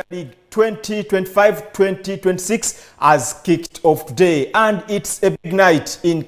League 2025-2026 has kicked off today, and it's a big night in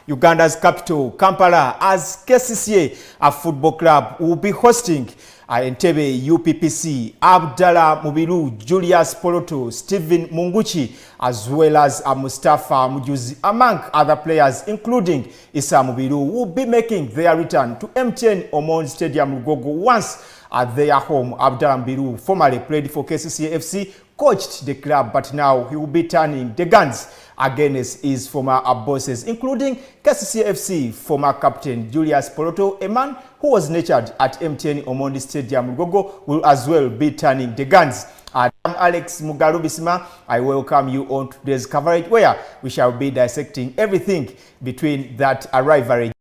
Uganda's capital, Kampala, as KCCA, a football club, will be hosting Entebbe UPPC, Abdallah Mubiru, Julius Poloto, Stephen Munguchi, as well as Mustafa Mujuzi, among other players, including Issa Mubiru, will be making their return to MTN Omon Stadium Lugogo once at their home. Abdallah Mubiru formerly played for KCCA FC, coached the club, but now he will be turning the guns against his former bosses, including KCCA FC former captain Julius Poloto, a man who was nurtured at MTN Omondi Stadium Lugogo, will as well be turning the guns. I'm Alex Mugarubisima. I welcome you on today's coverage, where we shall be dissecting everything between that rivalry.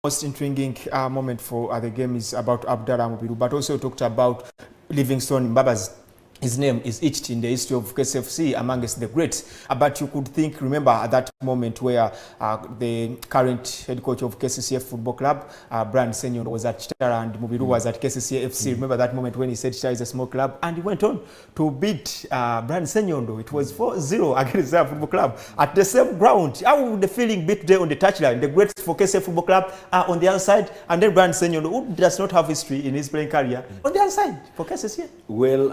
Most intriguing moment for the game is about Abdallah Mubiru, but also talked about Livingstone Mbabazi. His name is etched in the history of KCFC amongst the greats. But you could remember at that moment where the current head coach of KCCA Football Club, Brian Senyondo, was at Chitara and Mubiru was at KCCA FC. Remember that moment when he said Chitara is a small club, and he went on to beat Brian Senyondo. It was 4-0 against the football club at the same ground. How would the feeling be today on the touchline? The greats for KCCA Football Club are on the other side, and then Brian Senyondo, who does not have history in his playing career, on the other side for KCCA. Well,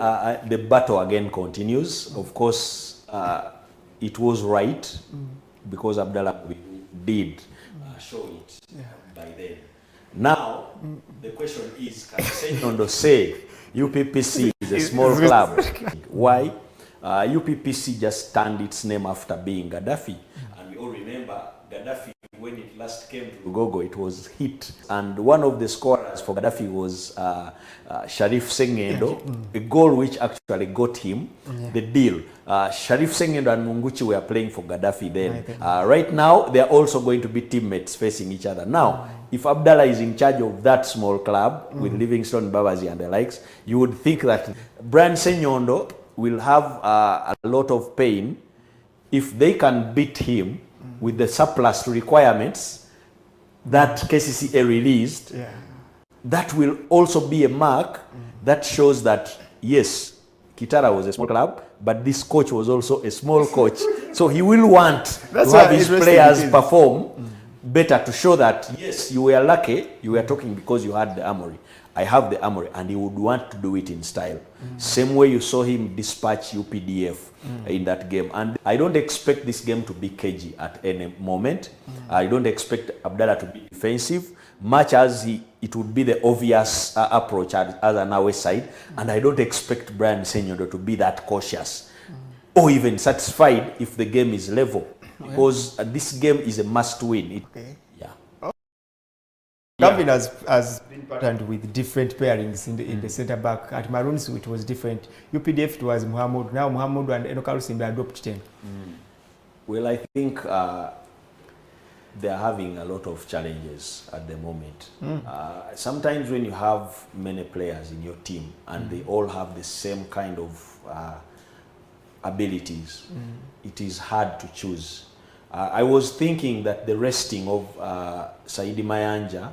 the battle again continues. Of course, it was right because Abdallah did show it by then. Now, the question is, can Senyondo say UPPC is a small club? Why? UPPC just turned its name after being Gaddafi. And we all remember Gaddafi, when it last came to Lugogo, it was hit. And one of the scorers for Gaddafi was Sharif Sengendo, a goal which actually got him the deal. Sharif Sengendo and Munguchi were playing for Gaddafi then. Right now, they are also going to be teammates facing each other. Now, if Abdallah is in charge of that small club with Livingstone, Mbabazi and the likes, you would think that Brian Senyondo will have a lot of pain if they can beat him with the surplus requirements that KCCA released. That will also be a mark that shows that, yes, Kitara was a small club, but this coach was also a small coach. So he will want to have his players perform better to show that, yes, you were lucky, you were talking because you had the armory. I have the armory, and he would want to do it in style. Same way you saw him dispatch UPDF in that game. And I don't expect this game to be cagey at any moment. I don't expect Abdallah to be defensive, much as it would be the obvious approach as an away side. And I don't expect Brian Senyondo to be that cautious or even satisfied if the game is level. Because this game is a must-win. Gavin has been patterned with different pairings in the centre back. At Maroons, it was different. UPDF, it was Muhammad. Now Muhammad and Enokalu seem to adopt 10. Well, I think they are having a lot of challenges at the moment. Sometimes when you have many players in your team and they all have the same kind of abilities, it is hard to choose. I was thinking that the resting of Saidi Mayanja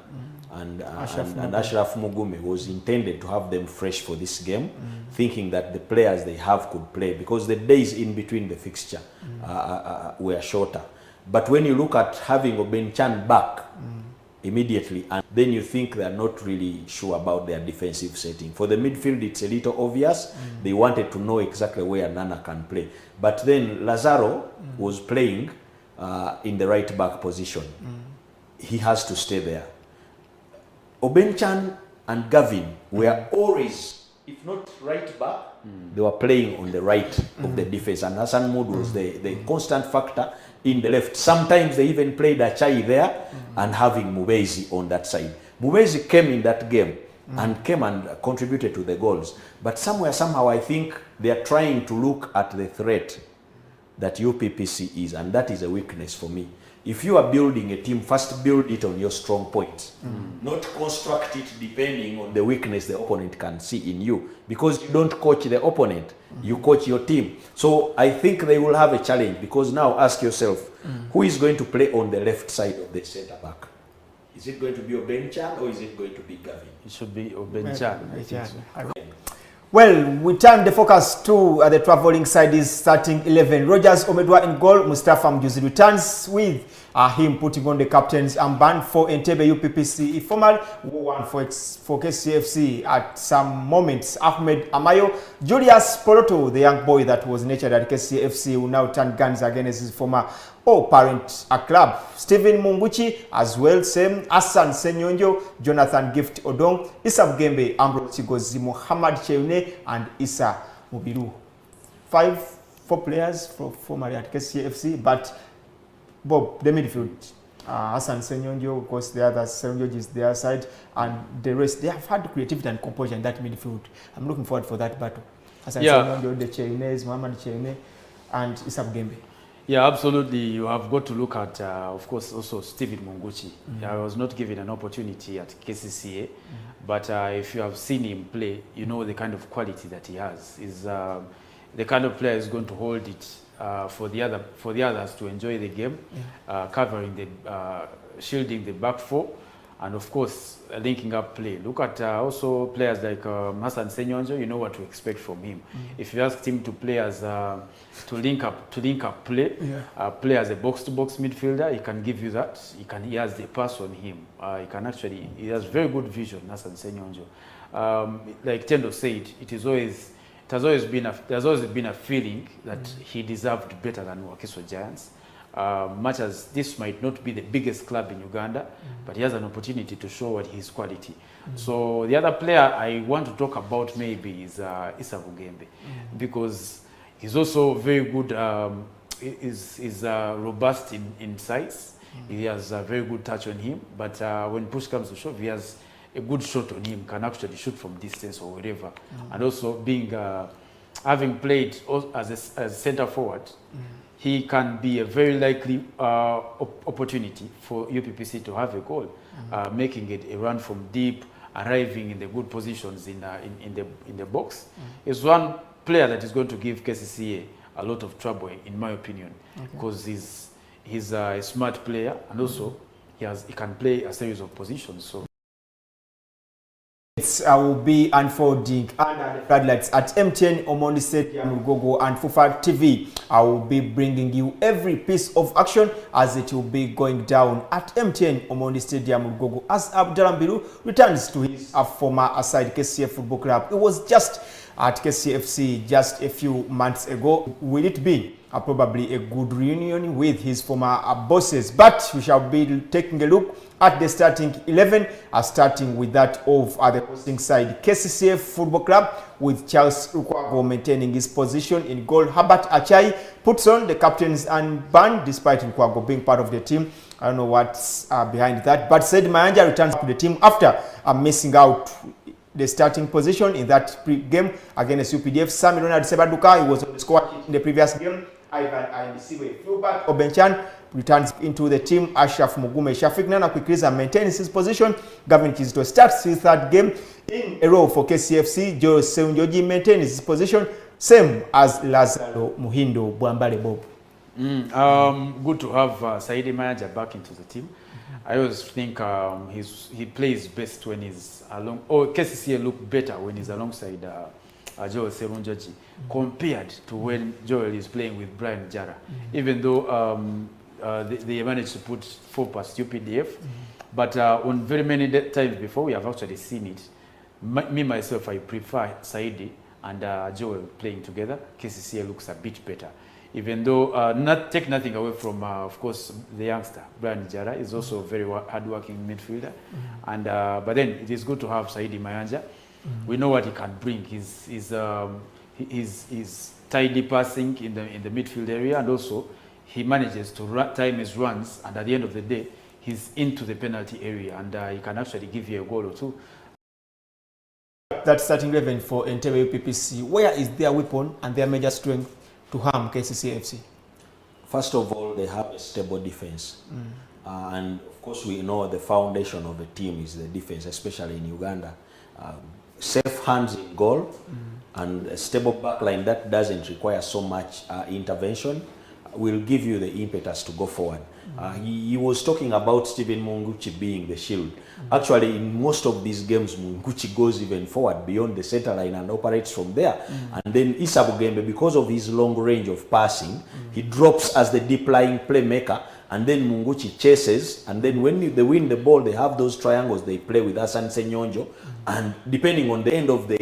and Ashraf Mugume was intended to have them fresh for this game, thinking that the players they have could play, because the days in between the fixture were shorter. But when you look at having Obenchan back immediately, and then you think they're not really sure about their defensive setting. For the midfield, it's a little obvious. They wanted to know exactly where Nana can play. But then Lazaro was playing in the right back position. He has to stay there. Obenchan and Gavin were always, if not right back, they were playing on the right of the defense. And Hassan Mood was the constant factor in the left. Sometimes they even played Achai there and having Mubezi on that side. Mubezi came in that game and came and contributed to the goals. But somehow I think they are trying to look at the threat that UPPC is, and that is a weakness for me. If you are building a team, first build it on your strong points. Not construct it depending on the weakness the opponent can see in you. Because you don't coach the opponent, you coach your team. So I think they will have a challenge, because now ask yourself, who is going to play on the left side of the center back? Is it going to be Obenchan or is it going to be Gavin? It should be Obenchan. I think so. Well, we turn the focus to the traveling side is starting 11. Rogers Omedwa in goal. Mustafa Mjuzi returns with him putting on the captain's armband for Entebbe UPPC. Former one for KCFC at some moments. Ahmed Amayo, Julius Poloto, the young boy that was nurtured at KCFC, will now turn guns against his former parent club. Stephen Munguchi as well, same. Hassan Senyonjo, Jonathan Gift Odong, Issa Bugembe, Ambrose Chigozi, Muhammad Cheune, and Issa Mubiru. 4 players formerly at KCFC, but Bob, the midfield, Hassan Senyonjo, of course, the other Senyonjo is their side, and the rest, they have had creativity and composure in that midfield. I'm looking forward for that battle. Hassan Senyonjo, the Cheunes, Muhammad Cheune, and Issa Bugembe. Yeah, absolutely. You have got to look at, of course, also Stephen Munguchi. I was not given an opportunity at KCCA, but if you have seen him play, you know the kind of quality that he has. He's the kind of player who's going to hold it for the others to enjoy the game, covering the, shielding the back four, and of course linking up play. Look at also players like Hassan Senyonjo. You know what to expect from him. If you ask him to play as to link up play, play as a box-to-box midfielder, he can give you that. He has the pass on him. He has very good vision, Hassan Senyonjo. Like Tendo said, there's always been a feeling that he deserved better than Wakiso Giants. Much as this might not be the biggest club in Uganda, but he has an opportunity to show what his quality. So the other player I want to talk about maybe is Issa Bugembe, because he's also very good, is robust in size. He has a very good touch on him, but when push comes to shove, he has a good shot on him, can actually shoot from distance or wherever. And also being, having played as a center forward, he can be a very likely opportunity for UPPC to have a goal, making it a run from deep, arriving in the good positions in the box. He's one player that is going to give KCCA a lot of trouble, in my opinion, because he's a smart player, and also he can play a series of positions. So will be unfolding under the floodlights at MTN Omondi Stadium, Rugogo, and Fufa TV. I will be bringing you every piece of action as it will be going down at MTN Omondi Stadium, Rugogo, as Abdalambiru returns to his former side KCF Football Club. It was just at KCFC just a few months ago. Will it be probably a good reunion with his former bosses? But we shall be taking a look at the starting 11, starting with that of the hosting side KCCA Football Club, with Charles Lukwago maintaining his position in goal. Herbert Achai puts on the captain's armband despite Lukwago being part of the team. I don't know what's behind that, but Said Mayanja returns to the team after missing out the starting position in that game against UPDF. Sami Ronald Sebaduka, he was on the squad in the previous game. Ivan Aindisiwe fullback. Obenchan returns into the team. Ashraf Mugume Shafik Nana Kwikriza maintains his position. Gavin Kizito starts his third game in a row for KCFC. Joe Seunjoji maintains his position, same as Lazaro Muhindo Bwambale Bob. Good to have Saidi Manager back into the team. I always think he plays best when he's along, or KCCA look better when he's alongside Joel Serunjoji, compared to when Joel is playing with Brian Jara. Even though they managed to put 4 past UPDF, but on very many times before we have actually seen it. Me myself, I prefer Saidi and Joel playing together. KCCA looks a bit better. Even though take nothing away from, of course, the youngster Brian Jara is also a very hard-working midfielder, and but then it is good to have Saidi Mayanja. We know what he can bring. He's tidy passing in the midfield area, and also he manages to time his runs. And at the end of the day, he's into the penalty area, and he can actually give you a goal or two. That starting 11 for Entebbe UPPC. Where is their weapon and their major strength to harm KCCA FC? First of all, they have a stable defense. And of course, we know the foundation of the team is the defense, especially in Uganda. Safe hands in goal and a stable backline that doesn't require so much intervention. will give you the impetus to go forward. He was talking about Stephen Munguchi being the shield. Actually, in most of these games, Munguchi goes even forward beyond the center line and operates from there. And then Issa Bugembe, because of his long range of passing, he drops as the deep lying playmaker, and then Munguchi chases, and then when they win the ball, they have those triangles they play with Hassan Senyonjo, and depending on the end of the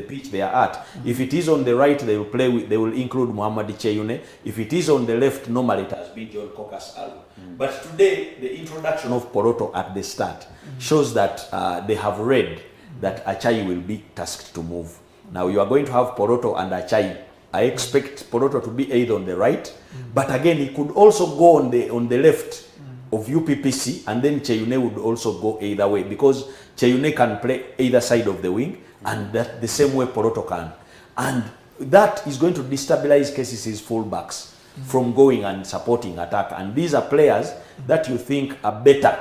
pitch they are at, if it is on the right, they will include Muhammad Cheyune. If it is on the left, normally it has been John Kokas Alu. But today, the introduction of Poroto at the start shows that they have read that Achai will be tasked to move. Now you are going to have Poroto and Achai. I expect Poroto to be either on the right, but again he could also go on the left of UPPC, and then Cheyune would also go either way, because Cheyune can play either side of the wing, and that the same way Poroto can. And that is going to destabilize KCC's fullbacks from going and supporting attack. And these are players that you think are better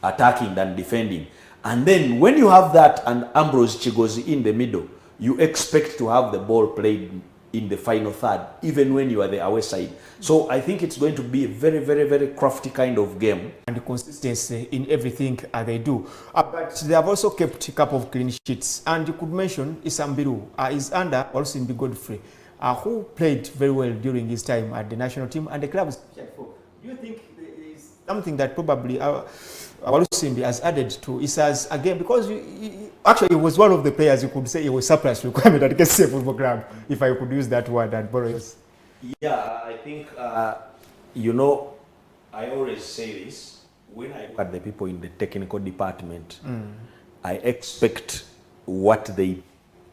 attacking than defending. And then when you have that and Ambrose Chigozi in the middle, you expect to have the ball played in the final third, even when you are the away side. So I think it's going to be a very, very, very crafty kind of game. And consistency in everything they do. But they have also kept a couple of clean sheets. And you could mention Isambiru is under also in Godfrey, who played very well during his time at the national team and the club is prepared for. Do you think there is something that probably Walusimbi has added to Issa's again? Because actually he was one of the players you could say he was surplus requirement at KCCA Football Club, if I could use that word at Boris. Yeah, I think, you know, I always say this, when I look at the people in the technical department, I expect what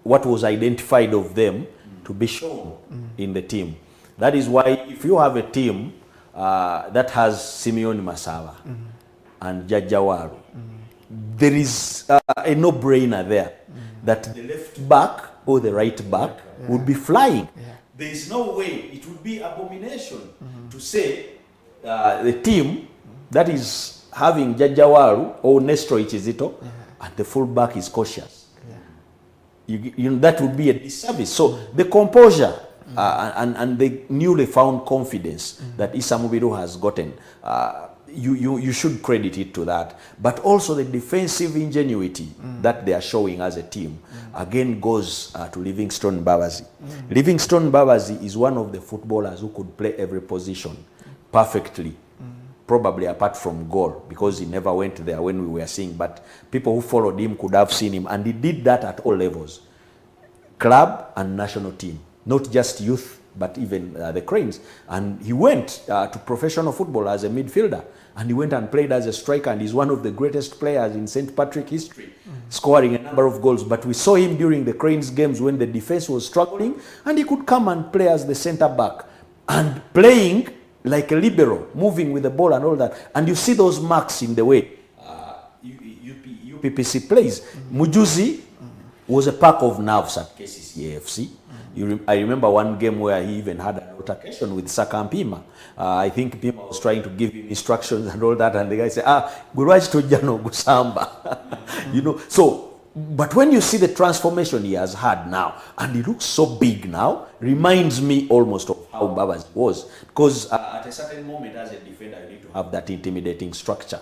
was identified of them to be shown in the team. That is why if you have a team that has Simeon Masawa and Jajawaru, there is a no-brainer there that the left back or the right back would be flying. There is no way, it would be abomination to say the team that is having Jajawaru or Nestor Ichizito and the full back is cautious. That would be a disservice. So the composure and the newly found confidence that Issa Mubiru has gotten, you should credit it to that. But also the defensive ingenuity that they are showing as a team, again goes to Livingstone Babazi. Livingstone Babazi is one of the footballers who could play every position perfectly. Probably apart from goal, because he never went there when we were seeing, but people who followed him could have seen him, and he did that at all levels, club and national team, not just youth, but even the Cranes. And he went to professional football as a midfielder, and he went and played as a striker, and he's one of the greatest players in St. Patrick history, scoring a number of goals. But we saw him during the Cranes games when the defense was struggling, and he could come and play as the center back, and playing like a libero, moving with the ball and all that. And you see those marks in the way UPPC plays. Mujuzi was a pack of nerves at KCCA FC. I remember one game where he even had an altercation with Saka Mpima. I think Mpima was trying to give him instructions and all that, and the guy said, Gurwaji Tojano Gusamba. You know, so, but when you see the transformation he has had now, and he looks so big now, reminds me almost of how Babas was. Because at a certain moment as a defender, you need to have that intimidating structure.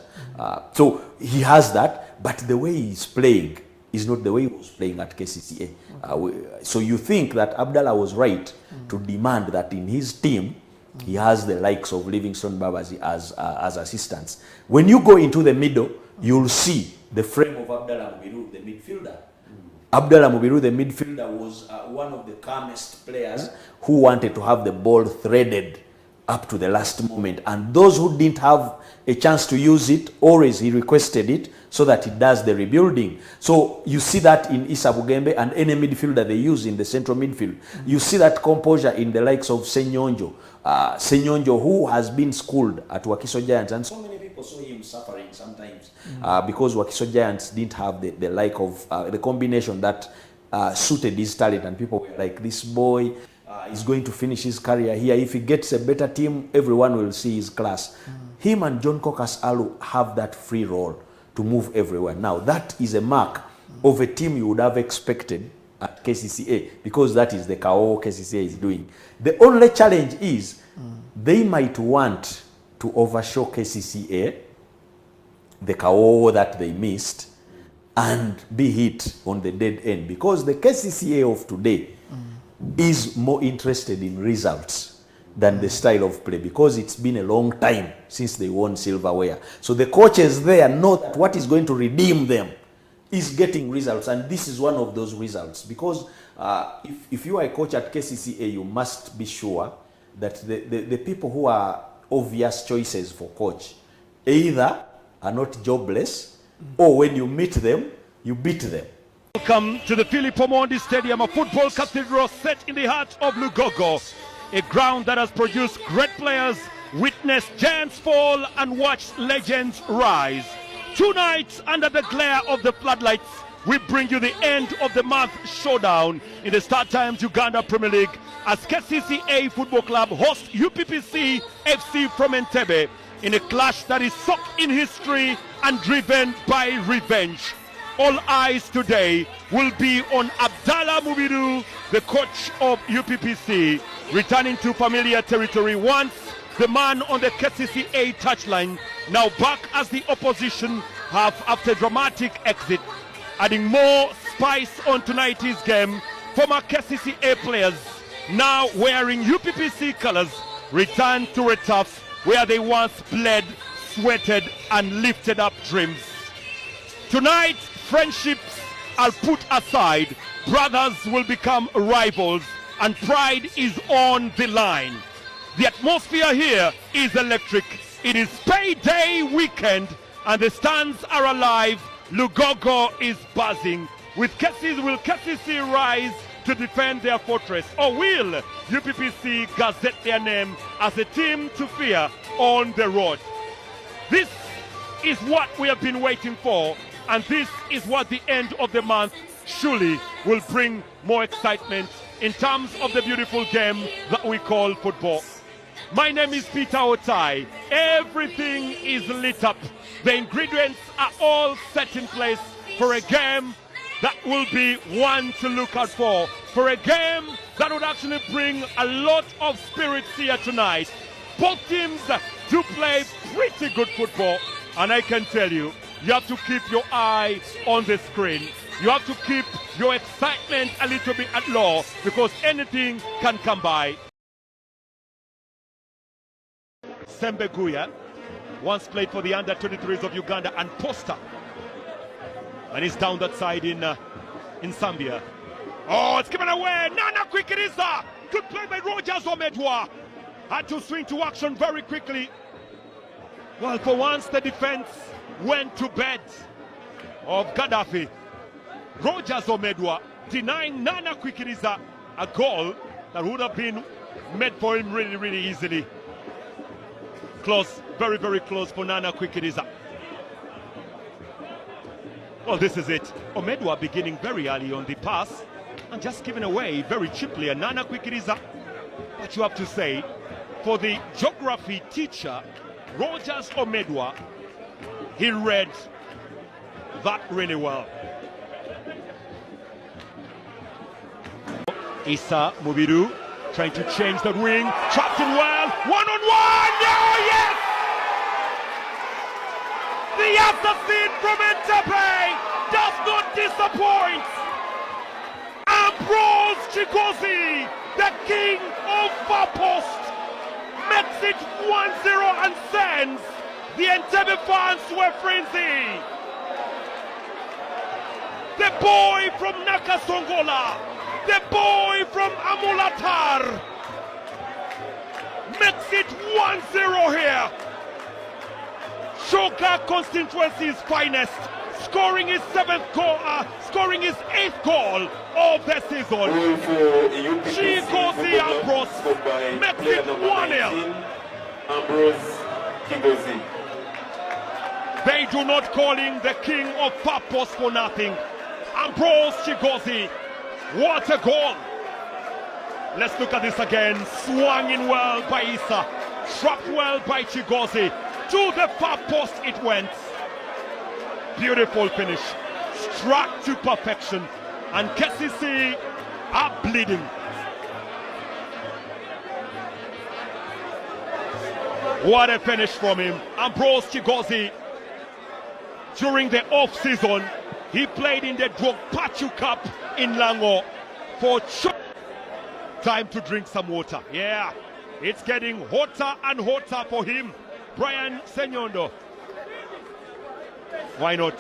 So he has that, but the way he's playing is not the way he was playing at KCCA. So you think that Abdallah was right to demand that in his team, he has the likes of Livingstone Babazi as assistants. When you go into the middle, you'll see the frame of Abdallah Mubiru, the midfielder. Abdallah Mubiru, the midfielder, was one of the calmest players who wanted to have the ball threaded up to the last moment. And those who didn't have a chance to use it, always he requested it so that he does the rebuilding. So you see that in Issa Bugembe and any midfielder they use in the central midfield. You see that composure in the likes of Senyonjo. Senyonjo, who has been schooled at Wakiso Giants, and so many people saw him suffering sometimes because Wakiso Giants didn't have the like of the combination that suited his talent, and people were like, this boy is going to finish his career here. If he gets a better team, everyone will see his class. Him and John Kokas Alu have that free role to move everywhere. Now, that is a mark of a team you would have expected at KCCA, because that is the KO KCCA is doing. The only challenge is they might want to overshow KCCA, the KO that they missed, and be hit on the dead end, because the KCCA of today is more interested in results than the style of play, because it's been a long time since they won silverware. So the coaches there know that what is going to redeem them is getting results, and this is one of those results, because if you are a coach at KCCA, you must be sure that the people who are obvious choices for coach either are not jobless, or when you meet them, you beat them. Welcome to the Filippo Mondi Stadium, a football cathedral set in the heart of Lugogo, a ground that has produced great players, witnessed giants fall and watched legends rise. Tonight, under the glare of the floodlights, we bring you the end of the month showdown in the StarTimes Uganda Premier League as KCCA Football Club hosts UPPC FC from Entebbe in a clash that is soaked in history and driven by revenge. All eyes today will be on Abdallah Mubiru, the coach of UPPC, returning to familiar territory once the man on the KCCA touchline, now back as the opposition have after dramatic exit. Adding more spice on tonight's game, former KCCA players, now wearing UPPC colors, return to a turf where they once bled, sweated, and lifted up dreams. Tonight, friendships are put aside, brothers will become rivals, and pride is on the line. The atmosphere here is electric. It is payday weekend, and the stands are alive. Lugogo is buzzing. Will KCC rise to defend their fortress, or will UPPC gazette their name as a team to fear on the road? This is what we have been waiting for, and this is what the end of the month surely will bring more excitement in terms of the beautiful game that we call football. My name is Peter Otai. Everything is lit up. The ingredients are all set in place for a game that will be one to look out for a game that would actually bring a lot of spirits here tonight. Both teams do play pretty good football, and I can tell you, you have to keep your eye on the screen. You have to keep your excitement a little bit at low, because anything can come by. Sembeguya once played for the under-23s of Uganda and Posta, and he's down that side in Zambia. Oh, it's given away. Nana Kwikiriza. Good play by Rogers Omedwa. Had to swing to action very quickly. Well, for once the defense went to bed of Gaddafi. Rogers Omedwa denying Nana Kwikiriza a goal that would have been made for him really, really easily. Close, very, very close for Nana Kwikiriza. Well, this is it. Omedwa beginning very early on the pass and just giving away very cheaply. And Nana Kwikiriza, but you have to say, for the geography teacher, Rogers Omedwa, he read that really well. Issa Mubiru trying to change that wing, trapped in well, one-on-one, oh yes! The assassin from Entebbe does not disappoint. Ambrose Chigozie, the king of far post, makes it 1-0 and sends the Entebbe fans to a frenzy. The boy from Nakasongola, the boy from Amulatar, makes it 1-0 here. Shoka constituency's finest, scoring his 8th goal of the season. Chigozie Ambrose makes it 1-0. They do not call him the king of far post for nothing. Ambrose Chigozie, what a goal! Let's look at this again. Swung in well by Issa, trapped well by Chigozie. To the far post it went. Beautiful finish, struck to perfection, and KCC are bleeding. What a finish from him. Ambrose Chigozie, during the off-season, he played in the Drogpachu Cup in Lango for time to drink some water. Yeah, it's getting hotter and hotter for him. Brian Senyondo. Why not?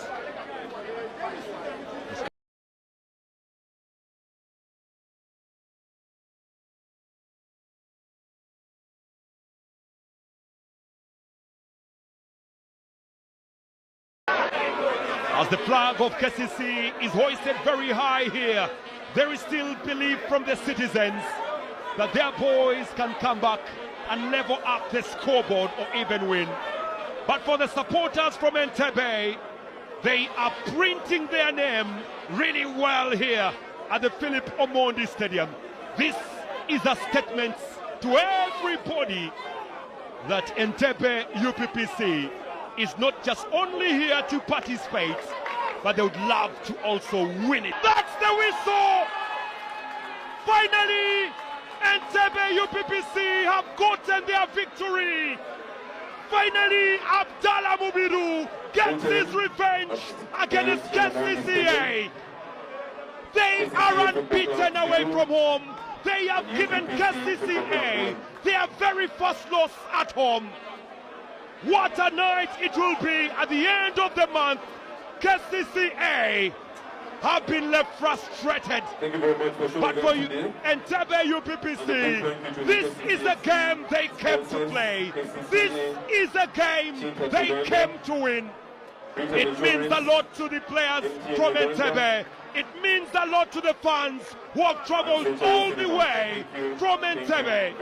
As the flag of KCCA is hoisted very high here, there is still belief from the citizens that their boys can come back and level up the scoreboard or even win. But for the supporters from Entebbe, they are printing their name really well here at the Philip Omondi Stadium. This is a statement to everybody that Entebbe UPPC is not just only here to participate, but they would love to also win it. That's the whistle! Finally, Entebbe UPPC have gotten their victory. Finally, Abdallah Mubiru gets his revenge against KCCA. They are unbeaten away from home. They have given KCCA their very first loss at home. What a night it will be at the end of the month. KCCA have been left frustrated. Thank you very much for showing But for us you, today. Entebbe UPPC, this is a game they came to play. This is a game they came to win. It means a lot to the players from Entebbe. It means a lot to the fans who have traveled all the way from Entebbe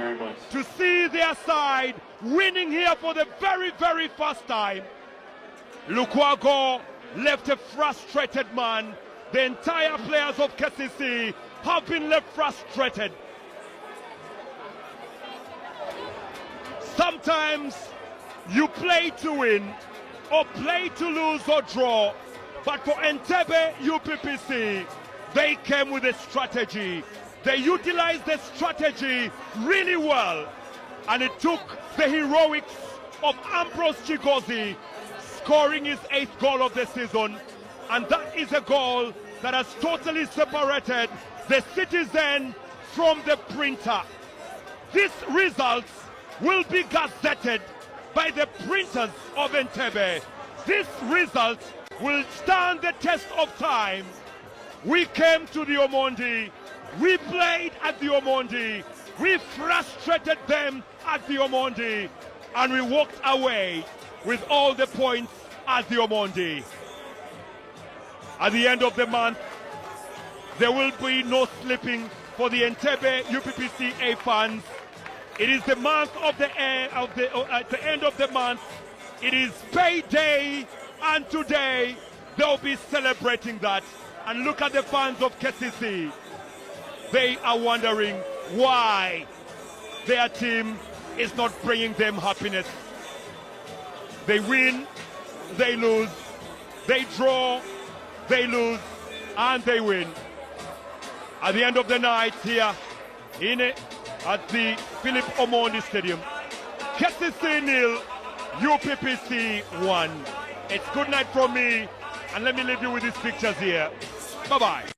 to see their side winning here for the very, very first time. Lukwago left a frustrated man. The entire players of KCC have been left frustrated. Sometimes you play to win or play to lose or draw. But for Entebbe UPPC, they came with a strategy. They utilized the strategy really well. And it took the heroics of Ambrose Chigozie scoring his 8th goal of the season. And that is a goal that has totally separated the citizen from the printer. These results will be gazetted by the printers of Entebbe. This result will stand the test of time. We came to the Omondi, we played at the Omondi, we frustrated them at the Omondi, and we walked away with all the points at the Omondi. At the end of the month, there will be no sleeping for the Entebbe UPPCA fans. It is the month of the at the end of the month. It is payday, and today they'll be celebrating that. And look at the fans of KCC. They are wondering why their team is not bringing them happiness. They win, they lose, they draw, they lose, and they win. At the end of the night here at the Philip Omondi Stadium, KCC 0, UPPC 1. It's good night from me, and let me leave you with these pictures here. Bye-bye.